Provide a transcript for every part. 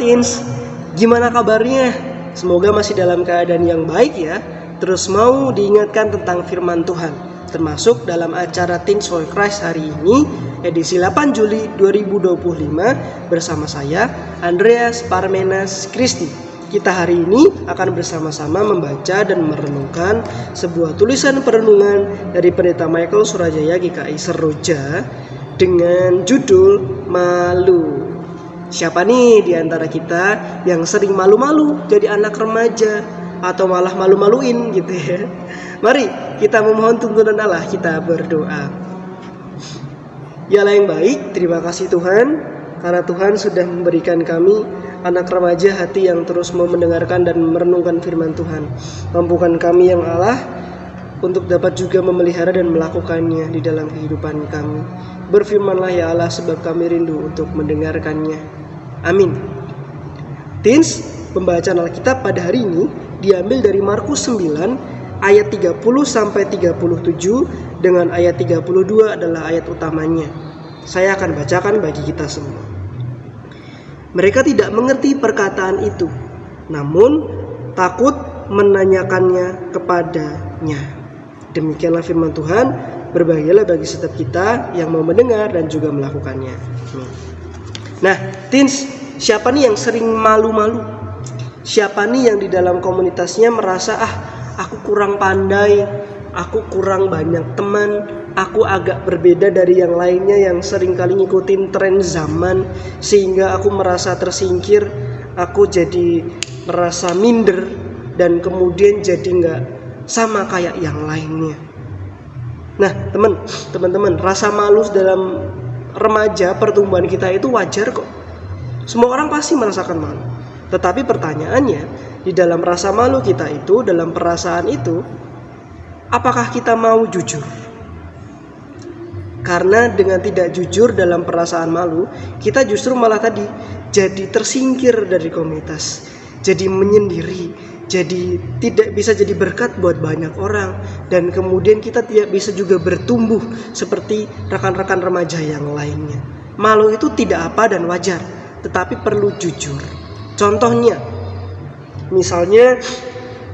teens, gimana kabarnya? Semoga masih dalam keadaan yang baik ya. Terus mau diingatkan tentang firman Tuhan, termasuk dalam acara Teens for Christ hari ini, edisi 8 Juli 2025 bersama saya, Andreas Parmenas Kristi. Kita hari ini akan bersama-sama membaca dan merenungkan sebuah tulisan perenungan dari Pendeta Michael Surajaya GKI Seroja dengan judul Malu. Siapa nih di antara kita yang sering malu-malu jadi anak remaja atau malah malu-maluin gitu ya? Mari kita memohon tuntunan Allah, kita berdoa. Ya Allah yang baik, terima kasih Tuhan, karena Tuhan sudah memberikan kami anak remaja hati yang terus mau mendengarkan dan merenungkan firman Tuhan. Mampukan kami yang Allah untuk dapat juga memelihara dan melakukannya di dalam kehidupan kami. Berfirmanlah ya Allah, sebab kami rindu untuk mendengarkannya. Amin. Teens, pembacaan Alkitab pada hari ini diambil dari Markus 9 ayat 30 sampai 37 dengan ayat 32 adalah ayat utamanya. Saya akan bacakan bagi kita semua. Mereka tidak mengerti perkataan itu, namun takut menanyakannya kepadanya. Demikianlah firman Tuhan. Berbahagialah bagi setiap kita yang mau mendengar dan juga melakukannya. Nah, teens, siapa nih yang sering malu-malu? Siapa nih yang di dalam komunitasnya merasa aku kurang pandai, aku kurang banyak teman, aku agak berbeda dari yang lainnya yang sering kali ngikutin tren zaman sehingga aku merasa tersingkir, aku jadi merasa minder dan kemudian jadi nggak sama kayak yang lainnya. Nah, teman-teman, rasa malu dalam remaja pertumbuhan kita itu wajar kok. Semua orang pasti merasakan malu. Tetapi pertanyaannya, di dalam rasa malu kita itu, dalam perasaan itu, apakah kita mau jujur? Karena dengan tidak jujur dalam perasaan malu, kita justru malah tadi jadi tersingkir dari komunitas, jadi menyendiri, jadi tidak bisa jadi berkat buat banyak orang, dan kemudian kita tidak bisa juga bertumbuh seperti rekan-rekan remaja yang lainnya. Malu itu tidak apa dan wajar, tetapi perlu jujur. Contohnya, misalnya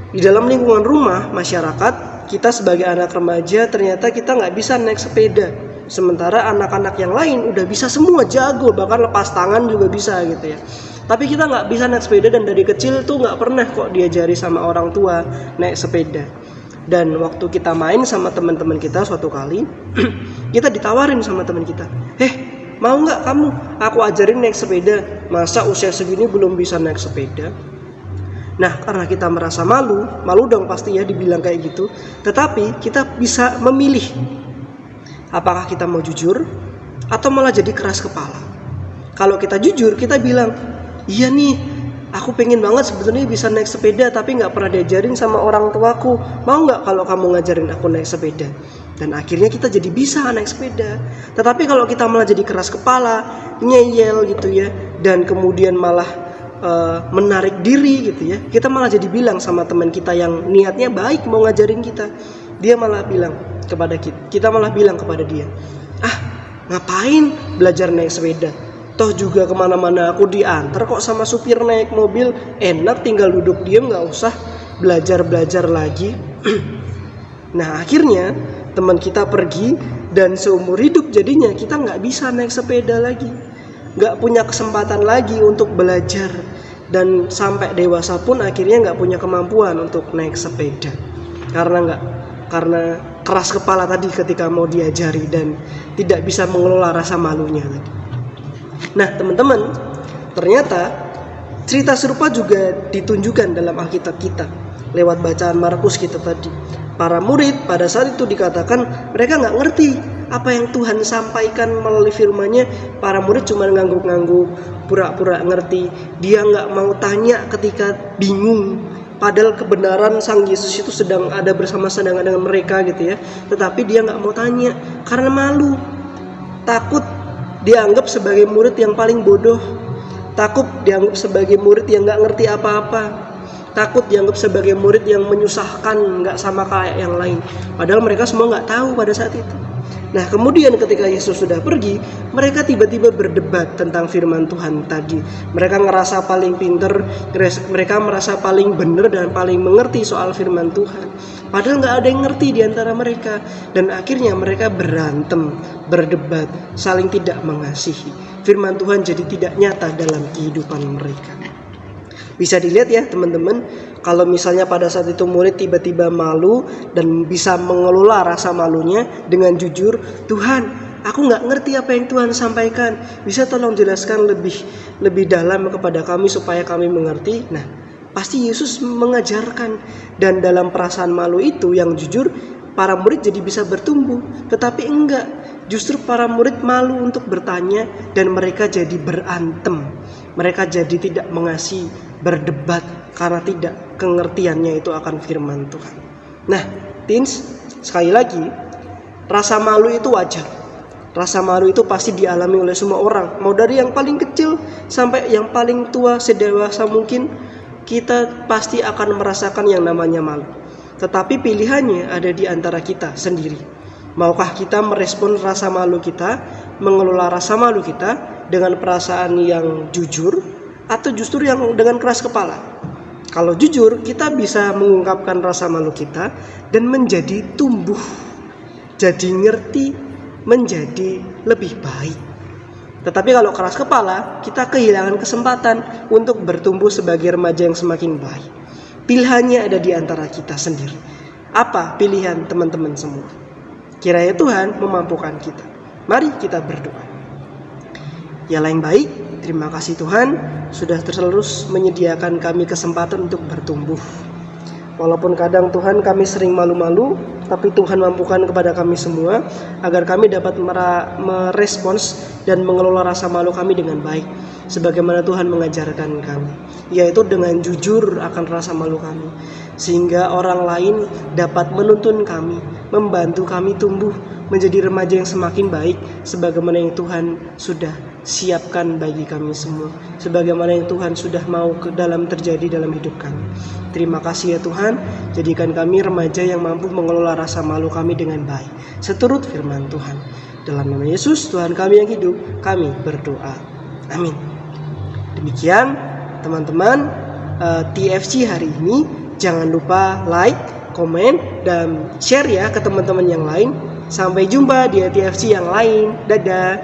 di dalam lingkungan rumah masyarakat, kita sebagai anak remaja ternyata kita nggak bisa naik sepeda, sementara anak-anak yang lain udah bisa semua, jago, bahkan lepas tangan juga bisa gitu ya. Tapi kita nggak bisa naik sepeda, dan dari kecil tuh nggak pernah kok diajari sama orang tua naik sepeda. Dan waktu kita main sama teman-teman kita suatu kali, kita ditawarin sama teman kita, mau nggak kamu aku ajarin naik sepeda? Masa usia segini belum bisa naik sepeda? Nah, karena kita merasa malu dong pasti ya dibilang kayak gitu. Tetapi kita bisa memilih, apakah kita mau jujur atau malah jadi keras kepala. Kalau kita jujur, kita bilang, iya nih, aku pengen banget sebetulnya bisa naik sepeda, tapi gak pernah diajarin sama orang tuaku. Mau gak kalau kamu ngajarin aku naik sepeda? Dan akhirnya kita jadi bisa naik sepeda. Tetapi kalau kita malah jadi keras kepala, ngeyel gitu ya, dan kemudian malah menarik diri gitu ya, kita malah jadi bilang sama teman kita yang niatnya baik mau ngajarin kita, dia malah bilang kepada kita malah bilang kepada dia, ngapain belajar naik sepeda? Toh juga kemana-mana aku diantar kok sama supir naik mobil, enak tinggal duduk diam, gak usah belajar lagi. Nah, akhirnya teman kita pergi, dan seumur hidup jadinya kita gak bisa naik sepeda lagi, gak punya kesempatan lagi untuk belajar, dan sampai dewasa pun akhirnya gak punya kemampuan untuk naik sepeda karena keras kepala tadi ketika mau diajari dan tidak bisa mengelola rasa malunya tadi. Nah, teman-teman, ternyata cerita serupa juga ditunjukkan dalam Alkitab kita lewat bacaan Markus kita tadi. Para murid pada saat itu dikatakan mereka nggak ngerti apa yang Tuhan sampaikan melalui firman-Nya. Para murid cuma ngangguk-ngangguk, pura-pura ngerti. Dia nggak mau tanya ketika bingung. Padahal kebenaran Sang Yesus itu sedang ada bersama-sama dengan mereka gitu ya. Tetapi dia nggak mau tanya karena malu, takut dianggap sebagai murid yang paling bodoh, takut dianggap sebagai murid yang nggak ngerti apa-apa, takut dianggap sebagai murid yang menyusahkan, nggak sama kayak yang lain. Padahal mereka semua nggak tahu pada saat itu. Nah, kemudian ketika Yesus sudah pergi, mereka tiba-tiba berdebat tentang firman Tuhan tadi. Mereka ngerasa paling pinter, mereka merasa paling benar dan paling mengerti soal firman Tuhan. Padahal nggak ada yang ngerti di antara mereka. Dan akhirnya mereka berantem, berdebat, saling tidak mengasihi. Firman Tuhan jadi tidak nyata dalam kehidupan mereka. Bisa dilihat ya teman-teman, kalau misalnya pada saat itu murid tiba-tiba malu dan bisa mengelola rasa malunya dengan jujur, Tuhan, aku nggak ngerti apa yang Tuhan sampaikan, bisa tolong jelaskan lebih dalam kepada kami supaya kami mengerti. Nah, pasti Yesus mengajarkan, dan dalam perasaan malu itu yang jujur, para murid jadi bisa bertumbuh. Tetapi enggak, justru para murid malu untuk bertanya dan mereka jadi berantem. Mereka jadi tidak mengasihi, berdebat karena tidak pengertiannya itu akan firman Tuhan. Nah, teens, sekali lagi, rasa malu itu wajar. Rasa malu itu pasti dialami oleh semua orang. Mau dari yang paling kecil sampai yang paling tua, sedewasa mungkin, kita pasti akan merasakan yang namanya malu. Tetapi pilihannya ada di antara kita sendiri. Maukah kita merespon rasa malu kita, mengelola rasa malu kita dengan perasaan yang jujur, atau justru yang dengan keras kepala? Kalau jujur, kita bisa mengungkapkan rasa malu kita dan menjadi tumbuh, jadi ngerti, menjadi lebih baik. Tetapi kalau keras kepala, kita kehilangan kesempatan untuk bertumbuh sebagai remaja yang semakin baik. Pilihannya ada di antara kita sendiri. Apa pilihan teman-teman semua? Kiranya Tuhan memampukan kita. Mari kita berdoa. Ya yang baik, terima kasih Tuhan sudah terus menyediakan kami kesempatan untuk bertumbuh. Walaupun kadang Tuhan kami sering malu-malu, tapi Tuhan mampukan kepada kami semua agar kami dapat merespons dan mengelola rasa malu kami dengan baik, sebagaimana Tuhan mengajarkan kami, yaitu dengan jujur akan rasa malu kami, sehingga orang lain dapat menuntun kami, membantu kami tumbuh menjadi remaja yang semakin baik, sebagaimana yang Tuhan sudah siapkan bagi kami semua, sebagaimana yang Tuhan sudah mau terjadi dalam hidup kami. Terima kasih ya Tuhan, jadikan kami remaja yang mampu mengelola rasa malu kami dengan baik, seturut firman Tuhan. Dalam nama Yesus Tuhan kami yang hidup, kami berdoa. Amin. Demikian teman-teman, TFC hari ini. Jangan lupa like, komen, dan share ya ke teman-teman yang lain. Sampai jumpa di TFC yang lain. Dadah.